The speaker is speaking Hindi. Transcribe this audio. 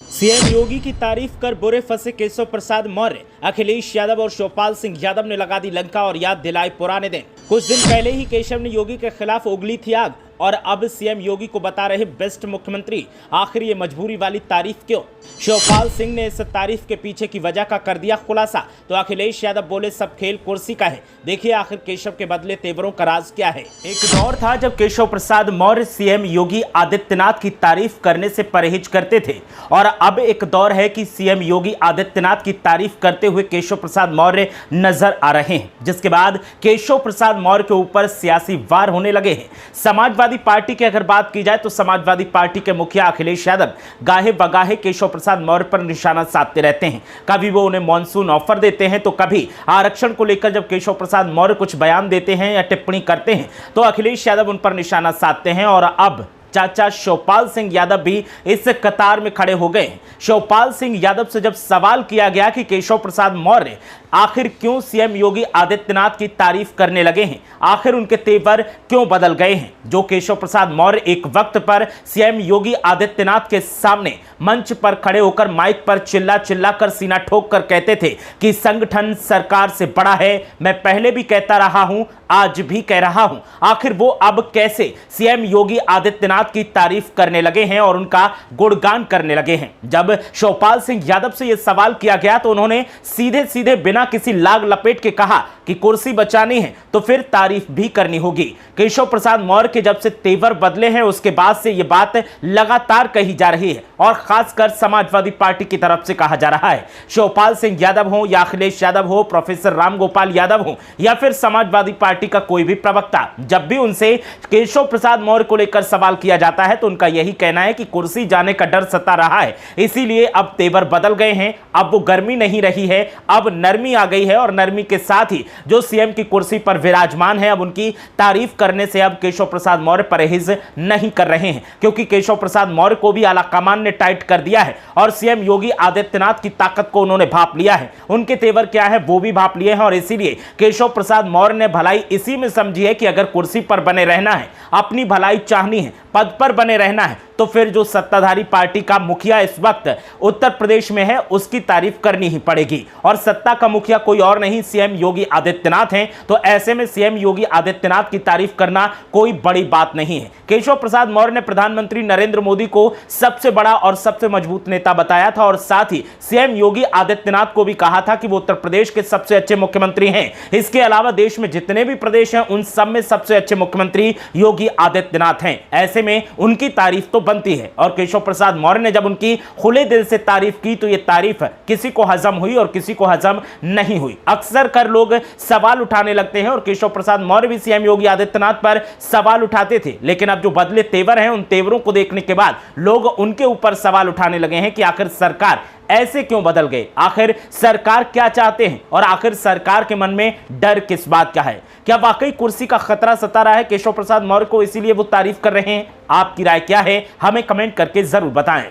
सीएम योगी की तारीफ कर बुरे फंसे केशव प्रसाद मौर्य, अखिलेश यादव और शिवपाल सिंह यादव ने लगा दी लंका और याद दिलाए पुराने दिन। कुछ दिन पहले ही केशव ने योगी के खिलाफ उगली थी आग और अब सीएम योगी को बता रहे बेस्ट मुख्यमंत्री। आखिर ये मजबूरी वाली तारीफ क्यों? शिवपाल सिंह ने इस तारीफ के पीछे की वजह का कर दिया खुलासा। तो अखिलेश यादव बोले सब खेल कुर्सी का है। देखिए आखिर केशव के बदले तेवरों का राज क्या है। एक दौर था जब केशव प्रसाद मौर्य सीएम योगी आदित्यनाथ की तारीफ करने से परहेज करते थे और अब एक दौर है कि सीएम योगी आदित्यनाथ की तारीफ करते हुए केशव प्रसाद मौर्य नजर आ रहे हैं, जिसके बाद केशव प्रसाद मौर्य के ऊपर सियासी वार होने लगे हैं। समाजवादी पार्टी की अगर बात की जाए तो समाजवादी पार्टी के मुखिया अखिलेश यादव गाहे बगाहे केशव प्रसाद मौर्य पर निशाना साधते रहते हैं। कभी वो उन्हें मॉनसून ऑफर देते हैं तो कभी आरक्षण को लेकर जब केशव प्रसाद मौर्य कुछ बयान देते हैं या टिप्पणी करते हैं तो अखिलेश यादव उन पर निशाना साधते हैं। और अब चाचा शिवपाल सिंह यादव भी इस कतार में खड़े हो गए। शिवपाल सिंह यादव से जब सवाल किया गया कि केशव प्रसाद मौर्य आखिर क्यों सीएम योगी आदित्यनाथ की तारीफ करने लगे हैं, आखिर उनके तेवर क्यों बदल गए हैं, जो केशव प्रसाद मौर्य एक वक्त पर सीएम योगी आदित्यनाथ के सामने मंच पर खड़े होकर माइक पर चिल्ला चिल्ला कर सीना ठोक कर कहते थे कि संगठन सरकार से बड़ा है। मैं पहले भी कहता रहा हूं, आज भी कह रहा हूं। आखिर वो अब कैसे सीएम योगी आदित्यनाथ की तारीफ करने लगे हैं और उनका गुणगान करने लगे हैं। जब शिवपाल सिंह यादव से यह सवाल किया गया तो उन्होंने सीधे सीधे बिना किसी लाग लपेट के कहा कि कुर्सी बचानी है तो फिर तारीफ भी करनी होगी। केशव प्रसाद मौर्य के जब से तेवर बदले हैं उसके बाद से यह बात लगातार कही जा रही है और खासकर समाजवादी पार्टी की तरफ से कहा जा रहा है। शिवपाल सिंह यादव हो या अखिलेश यादव हो, प्रोफेसर रामगोपाल यादव हो या फिर समाजवादी पार्टी का कोई भी प्रवक्ता, जब भी उनसे केशव प्रसाद मौर्य को लेकर सवाल किया जाता है तो उनका यही कहना है कि कुर्सी जाने का डर सता रहा है, इसीलिए अब तेवर बदल गए हैं। अब वो गर्मी नहीं रही है, अब नरमी आ गई है और नरमी के साथ ही जो सीएम की कुर्सी पर विराजमान है अब उनकी तारीफ करने से अब केशव प्रसाद मौर्य परहेज नहीं कर रहे हैं, क्योंकि केशव प्रसाद मौर्य को भी आलाकमान ने टाइट कर दिया है और सीएम योगी आदित्यनाथ की ताकत को उन्होंने भांप लिया है। उनके तेवर क्या है वो भी भांप लिए हैं और इसीलिए केशव प्रसाद मौर्य ने भलाई इसी में समझी है कि अगर कुर्सी पर बने रहना है, अपनी भलाई चाहनी है, पद पर बने रहना है तो फिर जो सत्ताधारी पार्टी का मुखिया इस वक्त उत्तर प्रदेश में है उसकी तारीफ करनी ही पड़ेगी और सत्ता का मुखिया कोई और नहीं सीएम योगी आदित्यनाथ हैं। तो ऐसे में सीएम योगी आदित्यनाथ की तारीफ करना कोई बड़ी बात नहीं है। केशव प्रसाद मौर्य ने प्रधानमंत्री नरेंद्र मोदी को सबसे बड़ा और सबसे मजबूत नेता बताया था और साथ ही सीएम योगी आदित्यनाथ को भी कहा था कि वो उत्तर प्रदेश के सबसे अच्छे मुख्यमंत्री हैं। इसके अलावा देश में जितने भी प्रदेश हैं उन सब में सबसे अच्छे मुख्यमंत्री योगी आदित्यनाथ हैं। ऐसे में उनकी तारीफ तो बनती है और केशव प्रसाद मौर्य ने जब उनकी खुले दिल से तारीफ की तो यह तारीफ किसी को हजम हुई और किसी को हजम नहीं हुई। अक्सर कर लोग सवाल उठाने लगते हैं और केशव प्रसाद मौर्य भी सीएम योगी आदित्यनाथ पर सवाल उठाते थे, लेकिन अब जो बदले तेवर हैं उन तेवरों को देखने के बाद लोग उनके ऊपर सवाल उठाने लगे हैं कि आखिर सरकार ऐसे क्यों बदल गए, आखिर सरकार क्या चाहते हैं और आखिर सरकार के मन में डर किस बात का है। क्या वाकई कुर्सी का खतरा सता रहा है केशव प्रसाद मौर्य को, इसीलिए वो तारीफ कर रहे हैं? आपकी राय क्या है हमें कमेंट करके जरूर बताएं।